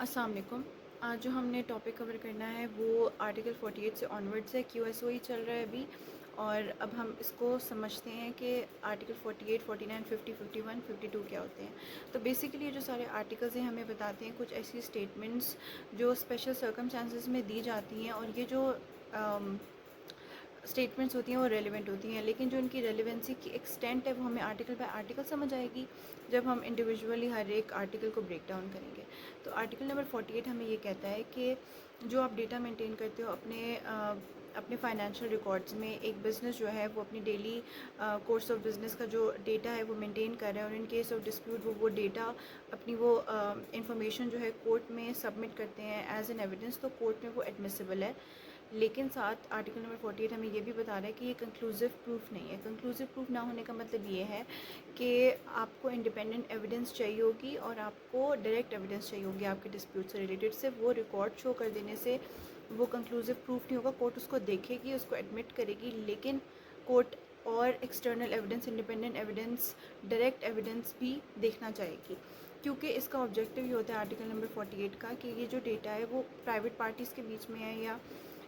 السلام علیکم۔ آج جو ہم نے ٹاپک کور کرنا ہے وہ آرٹیکل 48 سے آنورڈز ہے۔ کیو ایس او ہی چل رہا ہے ابھی، اور اب ہم اس کو سمجھتے ہیں کہ آرٹیکل 48، 49، 50، 51، 52 کیا ہوتے ہیں۔ تو بیسیکلی یہ جو سارے آرٹیکلز ہیں ہمیں بتاتے ہیں کچھ ایسی اسٹیٹمنٹس جو اسپیشل سرکمسٹانسز میں دی جاتی ہیں، اور یہ جو اسٹیٹمنٹس ہوتی ہیں وہ ریلیونٹ ہوتی ہیں، لیکن جو ان کی ریلیونسی کی ایکسٹینٹ ہے وہ ہمیں آرٹیکل بائی آرٹیکل سمجھ آئے گی جب ہم انڈیویجولی ہر ایک آرٹیکل کو بریک ڈاؤن کریں گے۔ تو آرٹیکل نمبر 48 ہمیں یہ کہتا ہے کہ جو آپ ڈیٹا مینٹین کرتے ہو اپنے فائنینشیل ریکارڈز میں، ایک بزنس جو ہے وہ اپنی ڈیلی کورس آف بزنس کا جو ڈیٹا ہے وہ مینٹین کر رہا ہے، اور ان کیس آف ڈسپیوٹ وہ ڈیٹا اپنی وہ انفارمیشن جو ہے کورٹ میں سبمٹ کرتے ہیں ایز این ایویڈنس، تو کورٹ میں وہ ایڈمیسیبل ہے۔ لیکن ساتھ آرٹیکل نمبر 48 ہمیں یہ بھی بتا رہا ہے کہ یہ کنکلوزیو پروف نہیں ہے۔ کنکلوزیو پروف نہ ہونے کا مطلب یہ ہے کہ آپ کو انڈیپینڈنٹ ایویڈنس چاہیے ہوگی، اور آپ کو ڈائریکٹ ایویڈنس چاہیے ہوگی آپ کے ڈسپیوٹ سے ریلیٹڈ، سے وہ ریکارڈ شو کر دینے سے وہ کنکلوزیو پروف نہیں ہوگا۔ کورٹ اس کو دیکھے گی، اس کو ایڈمٹ کرے گی، لیکن کورٹ اور external evidence, independent evidence, direct evidence بھی دیکھنا چاہے گی، کیونکہ اس کا آبجیکٹو یہ ہوتا ہے آرٹیکل نمبر 48 کا کہ یہ جو ڈیٹا ہے وہ پرائیویٹ پارٹیز کے بیچ میں ہے، یا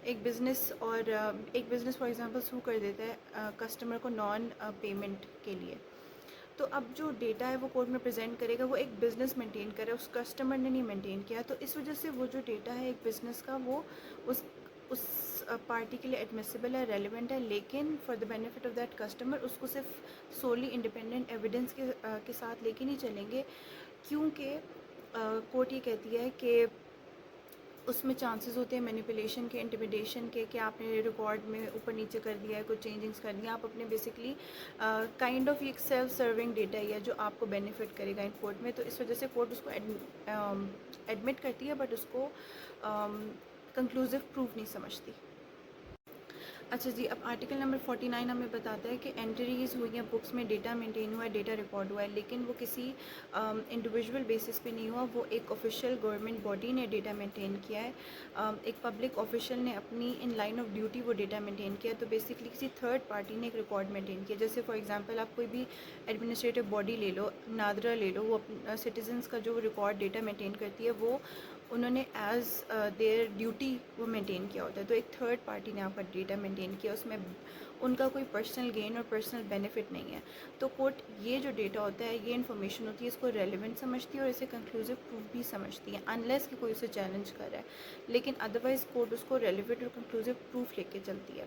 ایک بزنس فار ایگزامپل سو کر دیتا ہے کسٹمر کو نان پیمنٹ کے لیے، تو اب جو ڈیٹا ہے وہ کورٹ میں پریزنٹ کرے گا، وہ ایک بزنس مینٹین کرے، اس کسٹمر نے نہیں مینٹین کیا، تو اس وجہ سے وہ جو ڈیٹا ہے ایک بزنس کا وہ اس پارٹی کے لیے ایڈمیسیبل ہے، ریلیونٹ ہے، لیکن for the benefit of that customer اس کو صرف سولی انڈیپینڈنٹ ایویڈنس کے ساتھ لے کے نہیں چلیں گے، کیونکہ کورٹ یہ کہتی ہے کہ اس میں چانسز ہوتے ہیں مینیپولیشن کے، انٹیمیڈیشن کے، کہ آپ نے ریکارڈ میں اوپر نیچے کر دیا ہے، کچھ چینجنگس کر دیا، آپ اپنے بیسکلی کائنڈ آف ایک سیلف سرونگ ڈیٹا ہی ہے جو آپ کو بینیفٹ کرے گا ان کورٹ میں، تو اس وجہ سے کورٹ اس کو ایڈمٹ کرتی ہے، بٹ اس کو کنکلوزیو پروف نہیں سمجھتی۔ اچھا جی، اب آرٹیکل نمبر 49 ہمیں بتاتا ہے کہ انٹریز ہوئی ہیں بکس میں، ڈیٹا مینٹین ہوا ہے، ڈیٹا ریکارڈ ہوا ہے، لیکن وہ کسی انڈیویجول بیسس پہ نہیں ہوا، وہ ایک آفیشیل گورنمنٹ باڈی نے ڈیٹا مینٹین کیا ہے، ایک پبلک آفیشیل نے اپنی ان لائن آف ڈیوٹی وہ ڈیٹا مینٹین کیا ہے، تو بیسکلی کسی تھرڈ پارٹی نے ایک ریکارڈ مینٹین کیا، جیسے فار ایگزامپل آپ کوئی بھی ایڈمنسٹریٹو باڈی لے لو، نادرا لے لو، وہ سٹیزنس کا جو ریکارڈ ڈیٹا مینٹین کرتی ہے وہ انہوں نے ایز دیئر ڈیوٹی وہ مینٹین کیا ہوتا ہے، تو ایک تھرڈ پارٹی نے آپ کا ڈیٹا مینٹین کیا، اس میں ان کا کوئی پرسنل گین اور پرسنل بینیفٹ نہیں ہے، تو کورٹ یہ جو ڈیٹا ہوتا ہے، یہ انفارمیشن ہوتی ہے، اس کو ریلیونٹ سمجھتی ہے اور اسے کنکلوزیو پروف بھی سمجھتی ہے، انلیس کہ کوئی اسے چیلنج کر رہا ہے، لیکن ادروائز کورٹ اس کو ریلیونٹ اور کنکلوزیو پروف لے کے چلتی ہے۔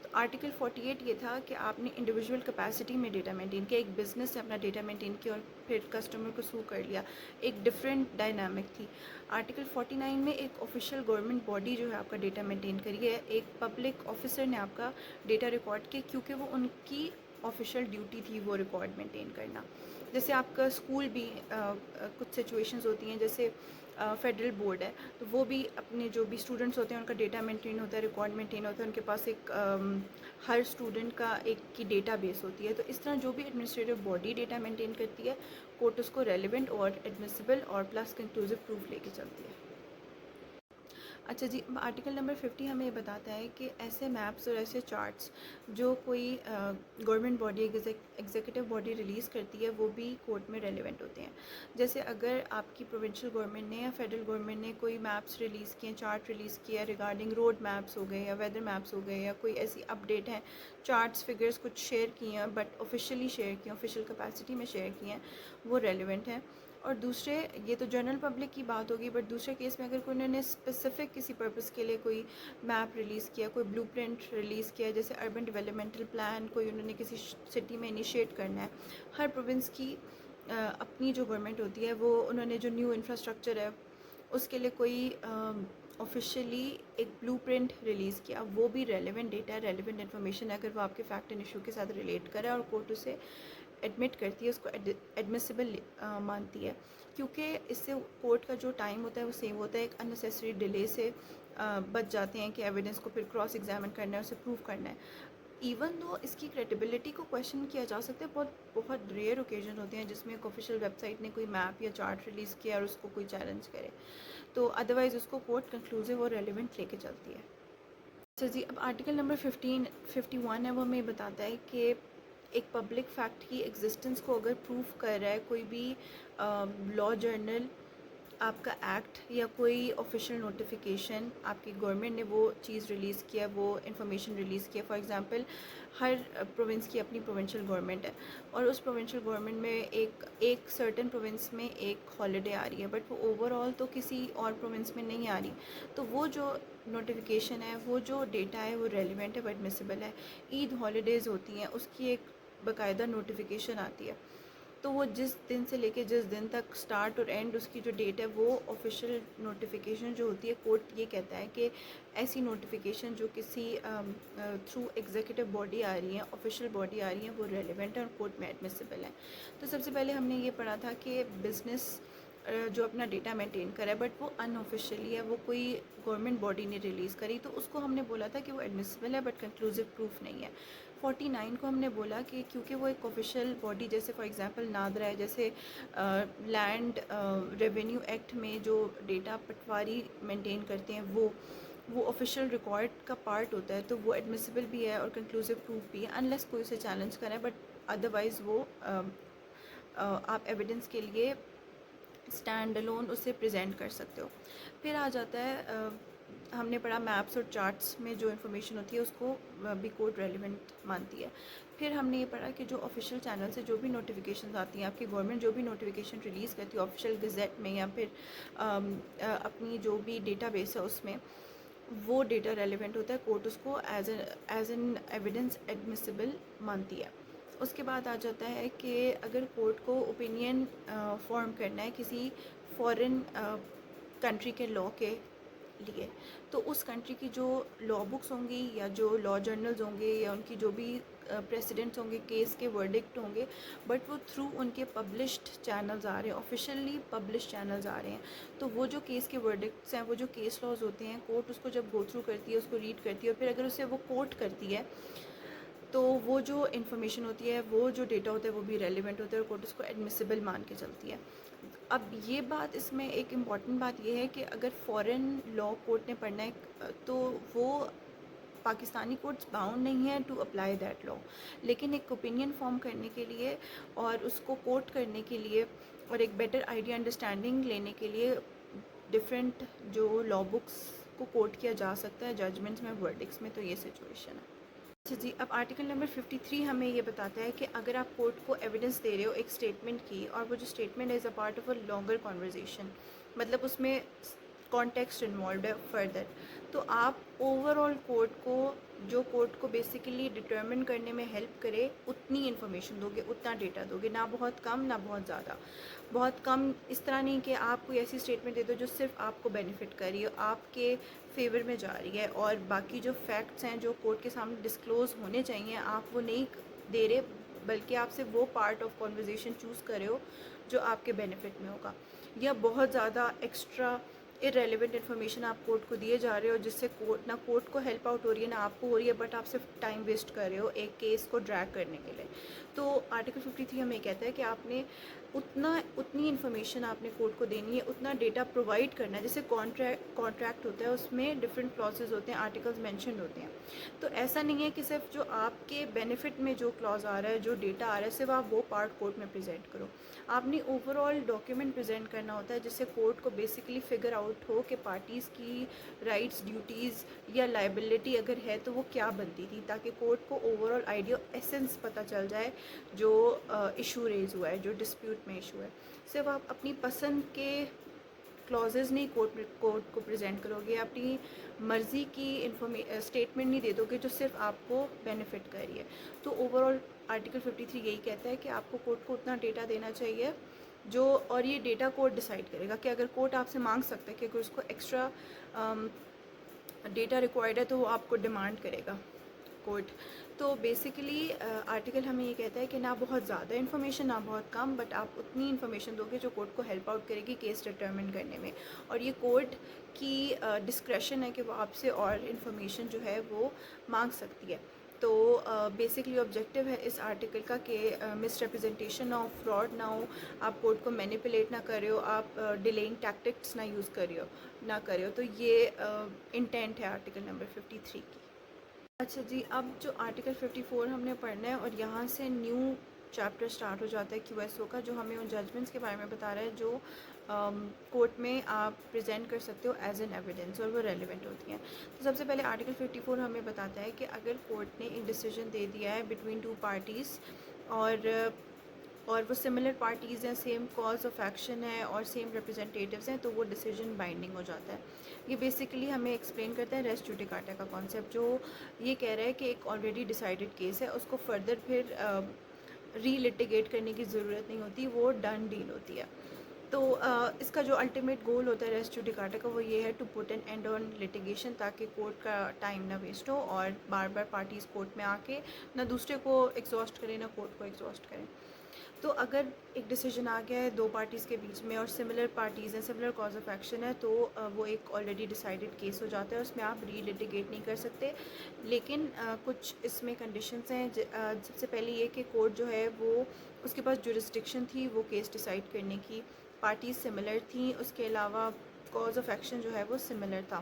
تو آرٹیکل 48 یہ تھا کہ آپ نے انڈیویجول کیپیسٹی میں ڈیٹا مینٹین کیا، ایک بزنس سے اپنا ڈیٹا مینٹین کیا اور پھر کسٹمر کو سو کر لیا، ایک ڈفرینٹ ڈائنامک تھی۔ آرٹیکل 49 میں ایک آفیشیل گورنمنٹ باڈی جو ہے آپ کا ڈیٹا مینٹین کری ہے، ایک پبلک آفیسر نے آپ کا ڈیٹا ریکارڈ کیا، کیونکہ وہ ان کی آفیشیل ڈیوٹی تھی وہ ریکارڈ مینٹین کرنا۔ جیسے آپ کا اسکول بھی کچھ سچویشنز ہوتی ہیں، جیسے فیڈرل بورڈ ہے، تو وہ بھی اپنے جو بھی اسٹوڈنٹس ہوتے ہیں ان کا ڈیٹا مینٹین ہوتا ہے، ریکارڈ مینٹین ہوتا ہے، ان کے پاس ایک ہر اسٹوڈنٹ کا ایک کی ڈیٹا بیس ہوتی ہے، تو اس طرح جو بھی ایڈمنسٹریٹو باڈی ڈیٹا مینٹین کرتی ہے، کورٹ اس کو ریلیونٹ اور ایڈمیسیبل اور پلس کنکلوزیو پروف لے کے چلتی ہے۔ اچھا جی، اب آرٹیکل نمبر 50 ہمیں یہ بتاتا ہے کہ ایسے میپس اور ایسے چارٹس جو کوئی government body, executive body release کرتی ہے، وہ بھی کورٹ میں ریلیونٹ ہوتے ہیں۔ جیسے اگر آپ کی پروونشل گورنمنٹ نے یا فیڈرل گورنمنٹ نے کوئی میپس ریلیز کیے ہیں، چارٹ ریلیز کیا ہے ریگارڈنگ روڈ میپس ہو گئے یا ویدر میپس ہو گئے، یا کوئی ایسی اپڈیٹ ہیں، چارٹس فگرز کچھ شیئر کیے ہیں بٹ آفیشیلی شیئر کیے ہیں، آفیشیل کیپیسٹی میں شیئر کیے ہیں، وہ ریلیونٹ ہیں۔ اور دوسرے، یہ تو جنرل پبلک کی بات ہوگی، بٹ دوسرے کیس میں اگر کوئی نے اسپیسیفک کسی پرپز کے لیے کوئی میپ ریلیز کیا، کوئی بلو پرنٹ ریلیز کیا، جیسے اربن ڈیولپمنٹل پلان کوئی انہوں نے کسی سٹی میں انیشیٹ کرنا ہے، ہر پروونس کی اپنی جو گورنمنٹ ہوتی ہے، وہ انہوں نے جو نیو انفراسٹرکچر ہے اس کے لیے کوئی آفیشیلی ایک بلو پرنٹ ریلیز کیا، وہ بھی ریلیونٹ ڈیٹا ہے، ریلیونٹ انفارمیشن ہے، اگر وہ آپ کے فیکٹ اینڈ ایشو کے ساتھ ریلیٹ کرے اور کورٹ اسے ایڈمٹ کرتی ہے، اس کو ایڈمیسیبل مانتی ہے، کیونکہ اس سے کورٹ کا جو ٹائم ہوتا ہے وہ سیو ہوتا ہے، ایک اننیسیسری ڈیلے سے بچ جاتے ہیں کہ ایویڈنس کو پھر کراس ایگزامن کرنا ہے، اسے پروف کرنا ہے، ایون دو اس کی کریڈیبلٹی کو کویشچن کیا جا سکتا ہے، بہت ریئر اوکیزن ہوتے ہیں جس میں ایک آفیشیل ویب سائٹ نے کوئی میپ یا چارٹ ریلیز کیا اور اس کو کوئی چیلنج کرے، تو ادروائز اس کو کورٹ کنکلوزیو اور ریلیونٹ لے کے چلتی ہے۔ اچھا جی، اب آرٹیکل نمبر 51 ہے، وہ ہمیں بتاتا ہے کہ ایک پبلک فیکٹ کی ایگزسٹنس کو اگر پروف کر رہا ہے کوئی بھی لا جرنل آپ کا ایکٹ یا کوئی آفیشیل نوٹیفیکیشن آپ کی گورنمنٹ نے وہ چیز ریلیز کیا، وہ انفارمیشن ریلیز کیا. فار ایگزامپل ہر پروونس کی اپنی پروونشل گورنمنٹ ہے، اور اس پروونشل گورنمنٹ میں ایک سرٹن پروونس میں ایک ہالیڈے آ رہی ہے، بٹ وہ اوور آل تو کسی اور پروونس میں نہیں آ رہی. تو وہ جو نوٹیفیکیشن ہے، وہ جو ڈیٹا ہے، وہ ریلیونٹ ہے، وہ ایڈمیسیبل ہے. عید ہالیڈیز ہوتی ہیں، اس کی ایک باقاعدہ نوٹیفیکیشن آتی ہے. تو وہ جس دن سے لے کے جس دن تک سٹارٹ اور اینڈ اس کی جو ڈیٹ ہے، وہ آفیشیل نوٹیفیکیشن جو ہوتی ہے، کورٹ یہ کہتا ہے کہ ایسی نوٹیفیکیشن جو کسی تھرو ایگزیکٹو باڈی آ رہی ہیں، آفیشیل باڈی آ رہی ہیں، وہ ریلیونٹ ہے اور کورٹ میں ایڈمیسیبل ہیں. تو سب سے پہلے ہم نے یہ پڑھا تھا کہ بزنس جو اپنا ڈیٹا مینٹین کرا ہے، بٹ وہ ان آفیشیلی ہے، وہ کوئی گورنمنٹ باڈی نے ریلیز کری، تو اس کو ہم نے بولا تھا کہ وہ ایڈمیسیبل ہے، بٹ کنکلوزیو پروف نہیں ہے. 49 کو ہم نے بولا کہ کیونکہ وہ ایک آفیشیل باڈی، جیسے فار ایگزامپل نادرا ہے، جیسے لینڈ ریونیو ایکٹ میں جو ڈیٹا پٹواری مینٹین کرتے ہیں، وہ آفیشیل ریکارڈ کا پارٹ ہوتا ہے، تو وہ ایڈمیسیبل بھی ہے اور کنکلوزیو پروف بھی ہے، انلیس کوئی اسے چیلنج کرے، بٹ ادروائز وہ آپ ایویڈنس کے لیے اسٹینڈ الون اسے پریزنٹ کر سکتے ہو. پھر آ جاتا ہے ہم نے پڑھا میپس اور چارٹس میں جو انفارمیشن ہوتی ہے اس کو بھی کورٹ ریلیونٹ مانتی ہے. پھر ہم نے یہ پڑھا کہ جو آفیشیل چینل سے جو بھی نوٹیفیکیشنز آتی ہیں، آپ کی گورنمنٹ جو بھی نوٹیفیکیشن ریلیز کرتی ہے آفیشیل گزٹ میں یا پھر اپنی جو بھی ڈیٹا بیس ہے اس میں، وہ ڈیٹا ریلیونٹ ہوتا ہے، کورٹ اس کو ایز این ایویڈنس ایڈمیسیبل مانتی ہے. اس کے بعد آ جاتا ہے کہ اگر کورٹ کو اوپینین فارم کرنا ہے کسی فورن کنٹری کے لاء کے لیے، تو اس کنٹری کی جو لاء بکس ہوں گی یا جو لاء جرنلز ہوں گے یا ان کی جو بھی پریسیڈنٹس ہوں گے، کیس کے ورڈکٹ ہوں گے، بٹ وہ تھرو ان کے پبلشڈ چینلز آ رہے ہیں، آفیشیلی پبلشڈ چینلز آ رہے ہیں. تو وہ جو کیس کے ورڈکٹس ہیں، وہ جو کیس لاز ہوتے ہیں، کورٹ اس کو جب گو تھرو کرتی ہے، اس کو ریڈ کرتی ہے، اور پھر اگر اسے وہ کوٹ کرتی ہے، تو وہ جو انفارمیشن ہوتی ہے، وہ جو ڈیٹا ہوتا ہے، وہ بھی ریلیونٹ ہوتا ہے اور کورٹ اس کو ایڈمیسیبل مان کے چلتی ہے. اب یہ بات، اس میں ایک امپورٹنٹ بات یہ ہے کہ اگر فورن لاء کورٹ نے پڑھنا ہے تو وہ پاکستانی کورٹس باؤنڈ نہیں ہیں ٹو اپلائی دیٹ لاء، لیکن ایک اوپینین فارم کرنے کے لیے اور اس کو کوٹ کرنے کے لیے اور ایک بیٹر آئیڈیا انڈرسٹینڈنگ لینے کے لیے ڈفرینٹ جو لاء بکس کو کوٹ کیا جا سکتا ہے ججمنٹس میں، ورڈکس میں. تو یہ سچویشن ہے. اچھا جی، اب آرٹیکل نمبر 53 ہمیں یہ بتاتا ہے کہ اگر آپ کورٹ کو ایویڈنس دے رہے ہو ایک اسٹیٹمنٹ کی، اور وہ جو statement is a part of a longer conversation, مطلب اس میں کانٹیکسٹ انوالوڈ ہے فردر، تو آپ اوور آل کورٹ کو بیسیکلی ڈٹرمن کرنے میں ہیلپ کرے اتنی انفارمیشن دو گے، اتنا ڈیٹا دو گے، نہ بہت کم نہ بہت زیادہ. بہت کم اس طرح نہیں کہ آپ کوئی ایسی اسٹیٹمنٹ دے دو جو صرف آپ کو بینیفٹ کر رہی ہے، آپ کے فیور میں جا رہی ہے، اور باقی جو فیکٹس ہیں جو کورٹ کے سامنے ڈسکلوز ہونے چاہیے آپ وہ نہیں دے رہے، بلکہ آپ سے وہ پارٹ آف کنورزیشن چوز کرے ہو جو آپ کے بینیفٹ میں ہوگا، یا بہت زیادہ ایکسٹرا ارریلیونٹ انفارمیشن آپ کورٹ کو دیے جا رہے ہو جس سے نہ کورٹ کو ہیلپ آؤٹ ہو رہی ہے نہ آپ کو ہو رہی ہے، بٹ آپ صرف ٹائم ویسٹ کر رہے ہو ایک کیس کو ڈریگ کرنے کے لیے. تو آرٹیکل 53 ہمیں کہتا ہے کہ آپ نے اتنی انفارمیشن آپ نے کورٹ کو دینی ہے، اتنا ڈیٹا پرووائڈ کرنا ہے. جیسے کانٹریکٹ ہوتا ہے، اس میں ڈفرینٹ کلاسز ہوتے ہیں، آرٹیکلز مینشنڈ ہوتے ہیں. تو ایسا نہیں ہے کہ صرف جو آپ کے بینیفٹ میں جو کلاز آ رہا ہے، جو ڈیٹا آ رہا ہے، صرف آپ وہ پارٹ کورٹ میں پریزنٹ کرو. آپ نے اوور آل ڈاکیومنٹ پریزنٹ کرنا ہوتا ہے جس سے کورٹ کو بیسکلی فگر آؤٹ ہو کہ پارٹیز کی رائٹس، ڈیوٹیز یا لائبلٹی اگر ہے تو وہ کیا بنتی تھی، تاکہ کورٹ کو اوور آل آئیڈیا ایسنس پتہ چل جائے جو ایشو ریز ہوا ہے، جو ڈسپیوٹ میں ایشو ہے. صرف آپ اپنی پسند کے کلازز نہیں کورٹ کو پریزنٹ کرو گے، اپنی مرضی کی اسٹیٹمنٹ نہیں دے دو گے جو صرف آپ کو بینیفٹ کر رہی ہے. تو اوور آل آرٹیکل 53 یہی کہتا ہے کہ آپ کو کورٹ کو اتنا ڈیٹا دینا چاہیے جو، اور یہ ڈیٹا کورٹ ڈیسائیڈ کرے گا کہ اگر کورٹ آپ سے مانگ سکتا ہے کہ اگر اس کو ایکسٹرا ڈیٹا ریکوائرڈ ہے تو وہ آپ کو ڈیمانڈ کرے گا کورٹ. تو بیسیکلی آرٹیکل ہمیں یہ کہتا ہے کہ نہ بہت زیادہ انفارمیشن نہ بہت کم، بٹ آپ اتنی انفارمیشن دو گے جو کورٹ کو ہیلپ آؤٹ کرے گی کیس ڈٹرمن کرنے میں. اور یہ کورٹ کی ڈسکریشن ہے کہ وہ آپ سے اور انفارمیشن جو ہے وہ مانگ سکتی ہے. تو بیسکلی آبجیکٹیو ہے اس آرٹیکل کا کہ مس ریپرزنٹیشن نہ ہو، فراڈ نہ ہو، آپ کورٹ کو مینیپولیٹ نہ کرے ہو، آپ ڈیلینگ ٹیکٹکس نہ یوز کرے ہو. تو یہ انٹینٹ ہے آرٹیکل نمبر 53 کی. اچھا جی، اب جو آرٹیکل 54 ہم نے پڑھنا ہے، اور یہاں سے نیو چیپٹر سٹارٹ ہو جاتا ہے QSO کا، جو ہمیں ان ججمنٹس کے بارے میں بتا رہا ہے جو کورٹ میں آپ پریزنٹ کر سکتے ہو ایز این ایویڈنس، اور وہ ریلیونٹ ہوتی ہیں. تو سب سے پہلے آرٹیکل 54 ہمیں بتاتا ہے کہ اگر کورٹ نے ایک ڈیسیجن دے دیا ہے بٹوین ٹو پارٹیز اور وہ سملر پارٹیز ہیں، سیم کاز آف ایکشن ہے اور سیم ریپرزنٹیٹیوز ہیں، تو وہ ڈیسیجن بائنڈنگ ہو جاتا ہے. یہ بیسیکلی ہمیں ایکسپلین کرتا ہے ریس جوڈیکاٹا کا کانسیپٹ، جو یہ کہہ رہا ہے کہ ایک آلریڈی ڈیسائیڈڈ کیس ہے، اس کو فردر پھر ری لٹیگیٹ کرنے کی ضرورت نہیں ہوتی، وہ ڈن ڈیل ہوتی ہے. تو اس کا جو الٹیمیٹ گول ہوتا ہے ریس جوڈیکاٹا کا، وہ یہ ہے to put an end on litigation, تاکہ کورٹ کا ٹائم نہ ویسٹ ہو اور بار بار پارٹیز کورٹ میں آ کے نہ دوسرے کو ایگزاسٹ کریں نہ کورٹ کو ایگزاسٹ کریں. تو اگر ایک ڈیسیجن آ گیا ہے دو پارٹیز کے بیچ میں اور سملر پارٹیز ہیں، سملر کاز آف ایکشن ہے، تو وہ ایک آلریڈی ڈیسائیڈڈ کیس ہو جاتا ہے، اس میں آپ ری لٹیگیٹ نہیں کر سکتے. لیکن کچھ اس میں کنڈیشنز ہیں. سب سے پہلے یہ کہ کورٹ جو ہے وہ اس کے پاس جورسڈکشن تھی وہ کیس ڈیسائیڈ کرنے کی، پارٹیز سملر تھیں، اس کے علاوہ کاز آف ایکشن جو ہے وہ سملر تھا.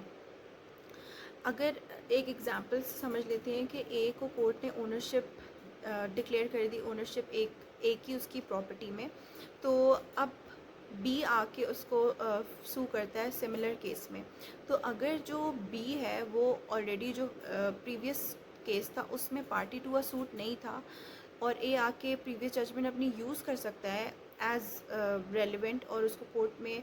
اگر ایک ایگزامپل سمجھ لیتے ہیں کہ اے کو کورٹ نے اونرشپ ڈکلیئر کر دی، اونرشپ ایک ہی اس کی پراپرٹی میں، تو اب بی آ کے اس کو سو کرتا ہے سملر کیس میں. تو اگر جو بی ہے وہ آلریڈی جو پریویس کیس تھا اس میں پارٹی ٹو سوٹ نہیں تھا، اور اے آ کے پریویس ججمنٹ اپنی یوز کر سکتا ہے ایز ریلیونٹ اور اس کو کورٹ میں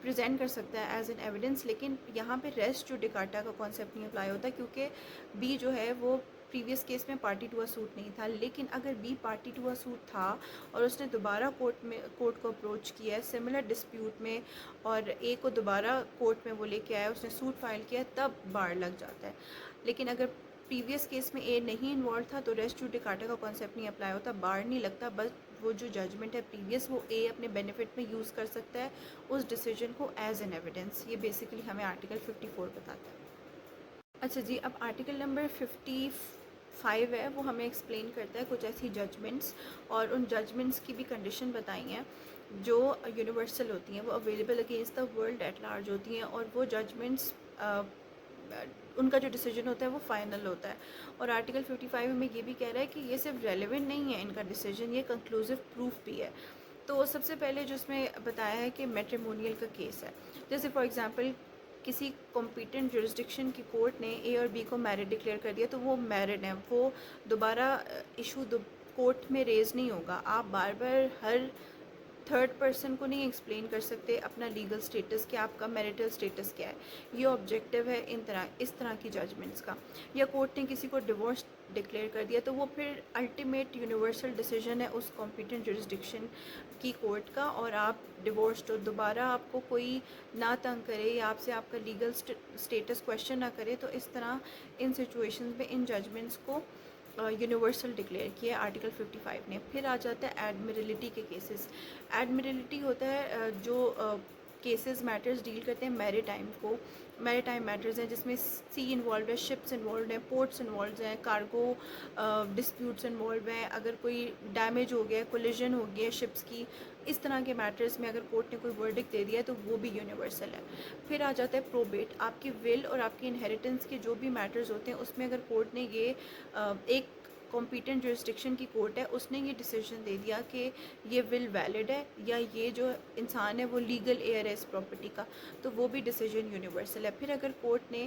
پریزنٹ کر سکتا ہے ایز این ایویڈنس. لیکن یہاں پہ ریس جوڈیکاٹا کا کانسیپٹ نہیں اپلائی ہوتا، کیونکہ بی جو ہے وہ پریویس کیس میں پارٹی ٹو سوٹ نہیں تھا. لیکن اگر بی پارٹی ٹو سوٹ تھا اور اس نے دوبارہ کورٹ کو اپروچ کیا ہے سملر ڈسپیوٹ میں، اور اے کو دوبارہ کورٹ میں وہ لے کے آیا، اس نے سوٹ فائل کیا، تب بار لگ جاتا ہے. لیکن اگر پریویس کیس میں اے نہیں انوالو تھا تو ریس جوڈیکاٹا کا کانسیپٹ نہیں اپلائی ہوتا، بار نہیں لگتا. بس وہ جو ججمنٹ ہے پریویس وہ اے اپنے بینیفٹ میں یوز کر سکتا ہے اس ڈیسیجن کو ایز این ایویڈنس. یہ بیسیکلی ہمیں آرٹیکل 54 بتاتا ہے. اچھا جی، اب آرٹیکل نمبر 55 ہے، وہ ہمیں ایکسپلین کرتا ہے کچھ ایسی ججمنٹس، اور ان ججمنٹس کی بھی کنڈیشن بتائی ہیں جو یونیورسل ہوتی ہیں، وہ available against the world at large ہوتی ہیں، اور وہ ججمنٹس ان کا جو ڈیسیجن ہوتا ہے وہ فائنل ہوتا ہے. اور آرٹیکل 55 ہمیں یہ بھی کہہ رہا ہے کہ یہ صرف ریلیونٹ نہیں ہے ان کا ڈیسیجن، یہ کنکلوزو پروف بھی ہے. تو سب سے پہلے جو اس میں بتایا ہے کہ میٹریمونیل کا کیس ہے، جیسے فار ایگزامپل کسی کمپیٹنٹ جورسڈکشن کی کورٹ نے اے اور بی کو میرڈ ڈکلیئر کر دیا، تو وہ میرڈ ہیں، وہ دوبارہ ایشو کورٹ میں ریز نہیں ہوگا. آپ بار بار ہر تھرڈ پرسن کو نہیں ایکسپلین کر سکتے اپنا لیگل سٹیٹس کہ آپ کا میریٹل سٹیٹس کیا ہے. یہ آبجیکٹیو ہے اس طرح کی ججمنٹس کا. یا کورٹ نے کسی کو ڈیورس ڈکلیئر کر دیا، تو وہ پھر الٹیمیٹ یونیورسل ڈیسیجن ہے اس کمپیٹنٹ جورسڈکشن کی کورٹ کا، اور آپ ڈیورسڈ ہو، دوبارہ آپ کو کوئی نہ تنگ کرے یا آپ سے آپ کا لیگل سٹیٹس کویشچن نہ کرے. تو اس طرح ان سچویشنز میں ان ججمنٹس کو یونیورسل ڈکلیئر کیا آرٹیکل 55 نے. پھر آ جاتا ہے ایڈمرلٹی کے کیسز. ایڈمرلٹی ہوتا ہے جو کیسز میٹرز ڈیل کرتے ہیں میری ٹائم میٹرز ہیں، جس میں سی انوالوڈ ہے، شپس انوالوڈ ہیں، پورٹس انوالوڈ ہیں، کارگو ڈسپیوٹس انوالو ہیں، اگر کوئی ڈیمیج ہو گیا، کولیجن ہو گیا شپس کی، اس طرح کے میٹرز میں اگر کورٹ نے کوئی ورڈکٹ دے دیا ہے تو وہ بھی یونیورسل ہے. پھر آ جاتا ہے پروبیٹ. آپ کی ول اور آپ کی انہیریٹنس کے جو بھی میٹرز ہوتے ہیں اس میں اگر کورٹ نے یہ ایک کمپیٹنٹ جورسڈکشن کی کورٹ ہے، اس نے یہ ڈیسیجن دے دیا کہ یہ ول ویلڈ ہے یا یہ جو انسان ہے وہ لیگل ایئر ہے اس پراپرٹی کا، تو وہ بھی ڈیسیجن یونیورسل ہے. پھر اگر کورٹ نے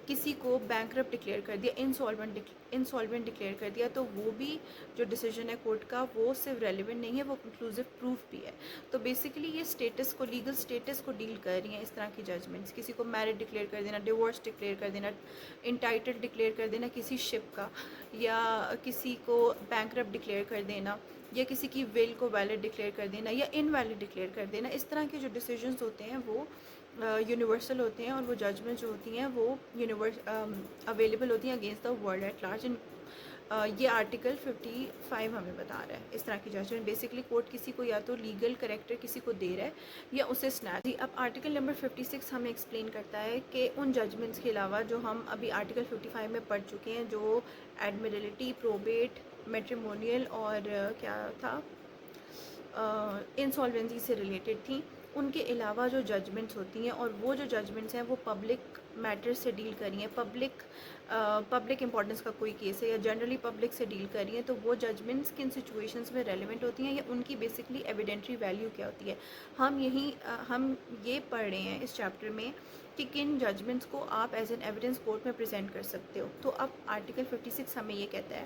کسی کو بینکرپٹ ڈکلیئر کر دیا، انسالوینٹ ڈکلیئر کر دیا، تو وہ بھی جو ڈیسیجن ہے کورٹ کا وہ صرف ریلیونٹ نہیں ہے، وہ کنکلوزو پروف بھی ہے. تو بیسیکلی یہ اسٹیٹس کو، لیگل اسٹیٹس کو ڈیل کر رہی ہیں اس طرح کی ججمنٹس. کسی کو میرڈ ڈکلیئر کر دینا، ڈیورس ڈکلیئر کر دینا، انٹائٹل ڈکلیئر کر دینا کسی شپ کا، یا کسی کو بینکرپٹ ڈکلیئر کر دینا، یا کسی کی ول کو ویلڈ ڈکلیئر کر دینا یا انویلڈ ڈکلیئر کر دینا. اس طرح کے جو ڈیسیجنز ہوتے ہیں وہ یونیورسل ہوتے ہیں، اور وہ ججمنٹ جو ہوتی ہیں وہ اویلیبل ہوتی ہیں against the world at large. یہ آرٹیکل 55 ہمیں بتا رہا ہے اس طرح کی ججمنٹ. بیسکلی کورٹ کسی کو یا تو لیگل کریکٹر کسی کو دے رہا ہے یا اسے سنیچ. اب آرٹیکل نمبر 56 ہمیں ایکسپلین کرتا ہے کہ ان ججمنٹس کے علاوہ جو ہم ابھی آرٹیکل 55 میں پڑھ چکے ہیں، جو ایڈمرلٹی، پروبیٹ، میٹریمونیل اور کیا تھا، انسالوینسی سے ریلیٹڈ تھیں، ان کے علاوہ جو ججمنٹس ہوتی ہیں اور وہ جو ججمنٹس ہیں وہ پبلک میٹر سے ڈیل کر رہی ہیں، پبلک امپورٹنس کا کوئی کیس ہے یا جنرلی پبلک سے ڈیل کر رہی ہیں، تو وہ ججمنٹس کن سچویشنس میں ریلیونٹ ہوتی ہیں یا ان کی بیسکلی ایویڈنٹری ویلیو کیا ہوتی ہے. ہم یہ پڑھ رہے ہیں اس چیپٹر میں کہ کن ججمنٹس کو آپ ایز این ایویڈنس کورٹ میں پریزنٹ کر سکتے ہو. تو اب آرٹیکل 56 ہمیں یہ کہتا ہے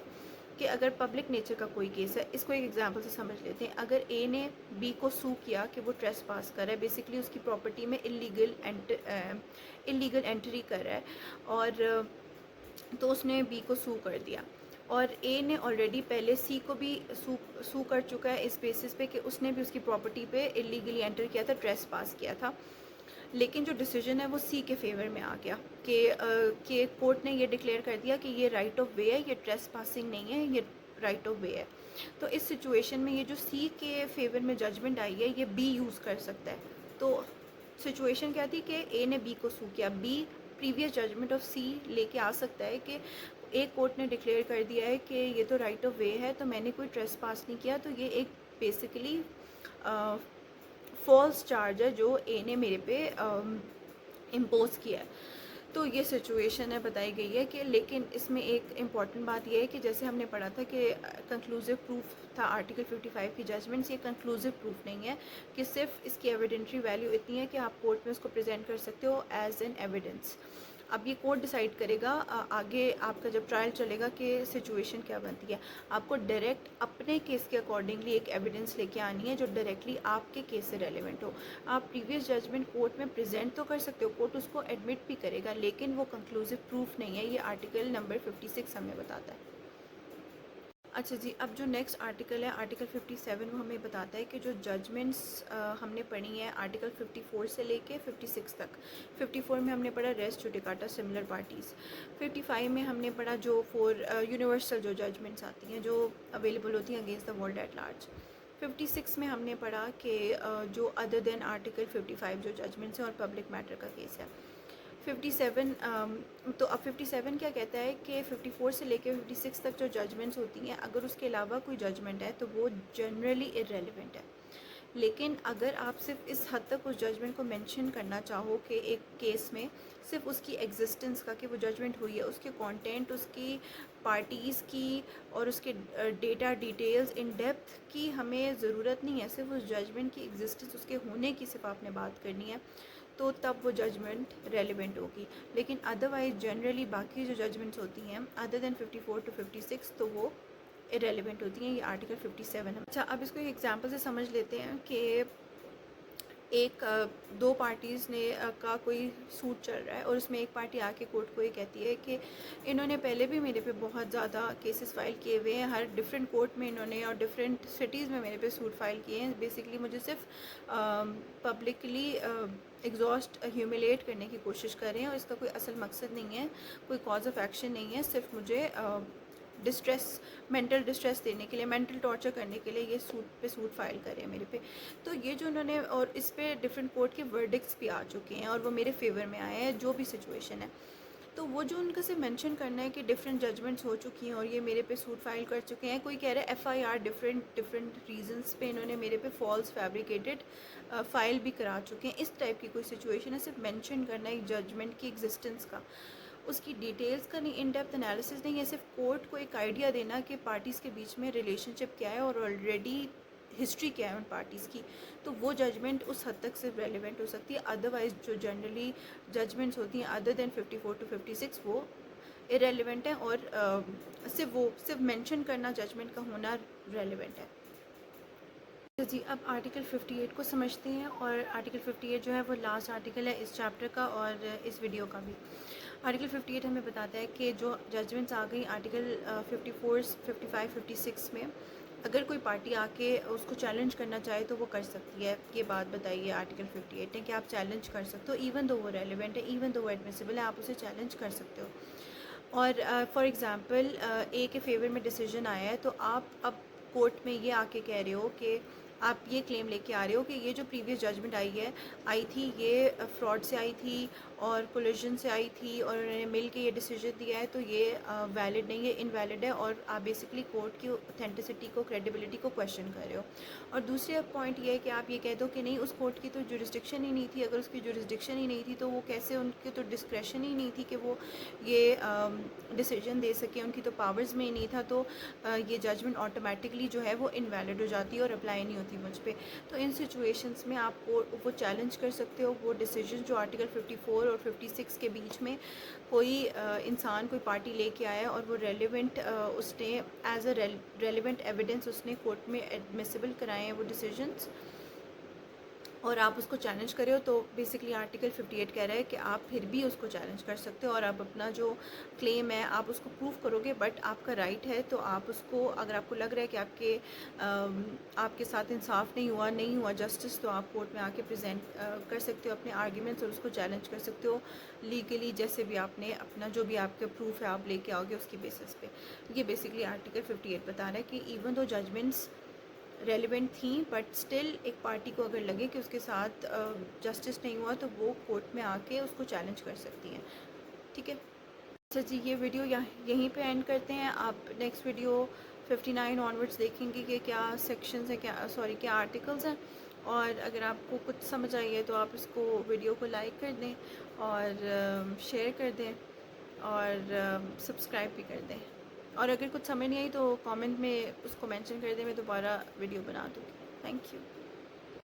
کہ اگر پبلک نیچر کا کوئی کیس ہے، اس کو ایک ایگزامپل سے سمجھ لیتے ہیں. اگر اے نے بی کو سو کیا کہ وہ ٹریس پاس کر رہا ہے، بیسکلی اس کی پراپرٹی میں انلیگل انٹری کر رہا ہے، اور تو اس نے بی کو سو کر دیا، اور اے نے آلریڈی پہلے سی کو بھی سو کر چکا ہے اس بیسس پہ کہ اس نے بھی اس کی پراپرٹی پہ انلیگلی انٹر کیا تھا، ٹریس پاس کیا تھا. لیکن جو ڈیسیجن ہے وہ سی کے فیور میں آ گیا کہ کورٹ نے یہ ڈکلیئر کر دیا کہ یہ رائٹ آف وے ہے، یہ ٹریس پاسنگ نہیں ہے، یہ رائٹ آف وے ہے. تو اس سچویشن میں یہ جو سی کے فیور میں ججمنٹ آئی ہے یہ بی یوز کر سکتا ہے. تو سچویشن کیا تھی کہ اے نے بی کو سو کیا، بی پریویس ججمنٹ آف سی لے کے آ سکتا ہے کہ ایک کورٹ نے ڈکلیئر کر دیا ہے کہ یہ تو رائٹ آف وے ہے، تو میں نے کوئی ٹریس پاس نہیں کیا، تو یہ ایک بیسیکلی فالس چارج ہے جو اے نے میرے پہ امپوز کیا ہے. تو یہ سچویشن ہے بتائی گئی ہے کہ، لیکن اس میں ایک امپورٹنٹ بات یہ ہے کہ جیسے ہم نے پڑھا تھا کہ کنکلوزیو پروف تھا آرٹیکل 55 کی ججمنٹس، یہ کنکلوزیو پروف نہیں ہے کہ صرف اس کی ایویڈنٹری ویلیو اتنی ہے کہ آپ کورٹ میں اس کو پریزنٹ کر سکتے ہو ایز این ایویڈنس. اب یہ کورٹ ڈیسائیڈ کرے گا آگے آپ کا جب ٹرائل چلے گا کہ سچویشن کیا بنتی ہے. آپ کو ڈائریکٹ اپنے کیس کے اکارڈنگلی ایک ایویڈنس لے کے آنی ہے جو ڈائریکٹلی آپ کے کیس سے ریلیونٹ ہو. آپ پریویس ججمنٹ کورٹ میں پریزنٹ تو کر سکتے ہو، کورٹ اس کو ایڈمٹ بھی کرے گا، لیکن وہ کنکلوزیو پروف نہیں ہے. یہ آرٹیکل نمبر 56 ہمیں بتاتا ہے. اچھا جی، اب جو نیکسٹ آرٹیکل ہے آرٹیکل 57، وہ ہمیں بتاتا ہے کہ جو ججمنٹس ہم نے پڑھی ہیں آرٹیکل 54 سے لے کے 56 تک. 54 میں ہم نے پڑھا ریس جوڈیکاٹا سملر پارٹیز. 55 میں ہم نے پڑھا جو یونیورسل جو ججمنٹس آتی ہیں جو اویلیبل ہوتی ہیں against the world at large. 56 میں ہم نے پڑھا کہ جو ادر دین آرٹیکل 55 جو ججمنٹس ہیں اور پبلک میٹر کا کیس ہے. 57 تو اب 57 کیا کہتا ہے کہ 54 سے لے کے 56 تک جو ججمنٹس ہوتی ہیں اگر اس کے علاوہ کوئی ججمنٹ ہے تو وہ جنرلی ارریلیونٹ ہے. لیکن اگر آپ صرف اس حد تک اس ججمنٹ کو مینشن کرنا چاہو کہ ایک کیس میں صرف اس کی ایگزسٹنس کا کہ وہ ججمنٹ ہوئی ہے، اس کے کانٹینٹ، اس کی پارٹیز کی اور اس کے ڈیٹا ڈیٹیلز ان ڈیپتھ کی ہمیں ضرورت نہیں ہے، صرف اس ججمنٹ کی ایگزسٹنس، اس کے ہونے کی صرف آپ نے بات کرنی ہے، تو تب وہ ججمنٹ ریلیونٹ ہوگی. لیکن ادروائز جنرلی باقی جو ججمنٹس ہوتی ہیں ادر دین 54 ٹو 56 تو وہ ریلیونٹ ہوتی ہیں. یہ آرٹیکل 57 ہے. اچھا، اب اس کو ایک ایگزامپل سے سمجھ لیتے ہیں کہ ایک دو پارٹیز نے کا کوئی سوٹ چل رہا ہے اور اس میں ایک پارٹی آ کے کورٹ کو یہ کہتی ہے کہ انہوں نے پہلے بھی میرے پہ بہت زیادہ کیسز فائل کیے ہوئے ہیں، ہر ڈفرینٹ کورٹ میں انہوں نے اور ڈفرینٹ سٹیز میں میرے پہ سوٹ فائل کیے ہیں. بیسکلی مجھے صرف پبلکلی ایگزاسٹ ہیوملیٹ کرنے کی کوشش کر رہے ہیں اور اس کا کوئی اصل مقصد نہیں ہے، کوئی کاز آف ایکشن نہیں ہے، صرف مجھے مینٹل ڈسٹریس دینے کے لیے، مینٹل ٹارچر کرنے کے لیے یہ سوٹ فائل کر رہے ہیں میرے پہ. تو یہ جو انہوں نے، اور اس پہ ڈفرینٹ کورٹ کے ورڈکٹس بھی آ چکے ہیں اور وہ میرے فیور میں آئے ہیں جو بھی سچویشن ہے. تو وہ جو ان کا سے مینشن کرنا ہے کہ ڈفرینٹ ججمنٹس ہو چکی ہیں اور یہ میرے پہ سوٹ فائل کر چکے ہیں، کوئی کہہ رہا ہے FIR ڈفرینٹ ریزنس پہ انہوں نے میرے پہ فالس فیبریکیٹڈ فائل بھی کرا چکے ہیں، اس ٹائپ کی کوئی سچویشن ہے. صرف مینشن کرنا ہے ایک ججمنٹ کی ایگزسٹنس کا، اس کی ڈیٹیلز کا نہیں، ان ڈیپتھ انالیسس نہیں ہے، صرف کورٹ کو ایک آئیڈیا دینا کہ پارٹیز کے بیچ میں ریلیشن شپ کیا ہے اور آلریڈی ہسٹری کیا ہے ان پارٹیز کی. تو وہ ججمنٹ اس حد تک صرف ریلیونٹ ہو سکتی ہے. ادروائز جو جنرلی ججمنٹس ہوتی ہیں ادر دین 54 ٹو 56 وہ ارریلیونٹ ہیں اور صرف مینشن کرنا ججمنٹ کا ہونا ریلیونٹ ہے. جی، اب آرٹیکل 58 کو سمجھتے ہیں، اور آرٹیکل 58 جو ہے وہ لاسٹ آرٹیکل ہے اس چیپٹر کا اور اس ویڈیو کا بھی. آرٹیکل 58 ہمیں بتاتا ہے کہ جو ججمنٹس آ گئی آرٹیکل 54 55 56 میں، اگر کوئی پارٹی آ کے اس کو چیلنج کرنا چاہے تو وہ کر سکتی ہے. یہ بات بتائیے آرٹیکل 58 نے کہ آپ چیلنج کر سکتے ہو، ایون دو وہ ریلیونٹ ہے، ایون دو وہ ایڈمیسیبل ہے، آپ اسے چیلنج کر سکتے ہو. اور فار ایگزامپل اے کے فیور میں ڈیسیجن آیا ہے تو آپ اب کورٹ میں یہ آ کے کہہ رہے ہو کہ آپ یہ کلیم لے کے آ رہے ہو کہ یہ جو پریویس ججمنٹ آئی تھی یہ فراڈ سے آئی تھی اور کولیجن سے آئی تھی اور انہوں نے مل کے یہ ڈیسیجن دیا ہے، تو یہ ویلڈ نہیں ہے، انویلڈ ہے، اور آپ بیسکلی کورٹ کی اوتھینٹسٹی کو، کریڈیبلٹی کو کویشچن کر رہے ہو۔ اور دوسری پوائنٹ یہ ہے کہ آپ یہ کہہ دو کہ نہیں اس کورٹ کی تو جورسڈکشن ہی نہیں تھی، اگر اس کی جورسڈکشن ہی نہیں تھی تو وہ کیسے، ان کی تو ڈسکریشن ہی نہیں تھی کہ وہ یہ ڈیسیجن دے سکے، ان کی تو پاورز میں ہی نہیں تھا، تو یہ ججمنٹ آٹومیٹکلی جو ہے وہ انویلڈ ہو جاتی ہے اور اپلائی نہیں ہوتی مجھ پہ۔ تو ان سچویشنس میں آپ کو وہ چیلنج کر سکتے ہو وہ ڈیسیجن جو آرٹیکل 54 اور 56 کے بیچ میں کوئی انسان، کوئی پارٹی لے کے آیا اور وہ ریلیونٹ اس نے ایز اے ریلیونٹ ایویڈنس اس نے کورٹ میں ایڈمیسیبل کرائے ہیں وہ ڈیسیجنس، اور آپ اس کو چیلنج کرے ہو، تو بیسکلی آرٹیکل 58 کہہ رہا ہے کہ آپ پھر بھی اس کو چیلنج کر سکتے ہو اور آپ اپنا جو کلیم ہے آپ اس کو پروف کرو گے، بٹ آپ کا رائٹ ہے، تو آپ اس کو، اگر آپ کو لگ رہا ہے کہ آپ کے ساتھ انصاف نہیں ہوا جسٹس، تو آپ کورٹ میں آ کے پریزنٹ کر سکتے ہو اپنے آرگیومنٹس اور اس کو چیلنج کر سکتے ہو لیگلی، جیسے بھی آپ نے اپنا جو بھی آپ کا پروف ہے آپ لے کے آؤ گے اس کی بیسس پہ۔ یہ بیسکلی آرٹیکل 58 بتا رہا ہے کہ ایون دو ججمنٹس ریلیونٹ تھیں، بٹ اسٹل ایک پارٹی کو اگر لگے کہ اس کے ساتھ جسٹس نہیں ہوا تو وہ کورٹ میں آ کے اس کو چیلنج کر سکتی ہیں، ٹھیک ہے۔ اچھا جی، یہ ویڈیو یہیں پہ اینڈ کرتے ہیں۔ آپ نیکسٹ ویڈیو 59 آنورڈس دیکھیں گے کہ کیا سیکشنز ہیں، کیا آرٹیکلز ہیں، اور اگر آپ کو کچھ سمجھ آئی ہے تو آپ اس کو ویڈیو کو لائک کر دیں اور شیئر کر دیں اور سبسکرائب بھی کر دیں، اور اگر کچھ سمجھ نہیں آئی تو کامنٹ میں اس کو مینشن کر دیں، میں دوبارہ ویڈیو بنا دوں گی۔ Thank you.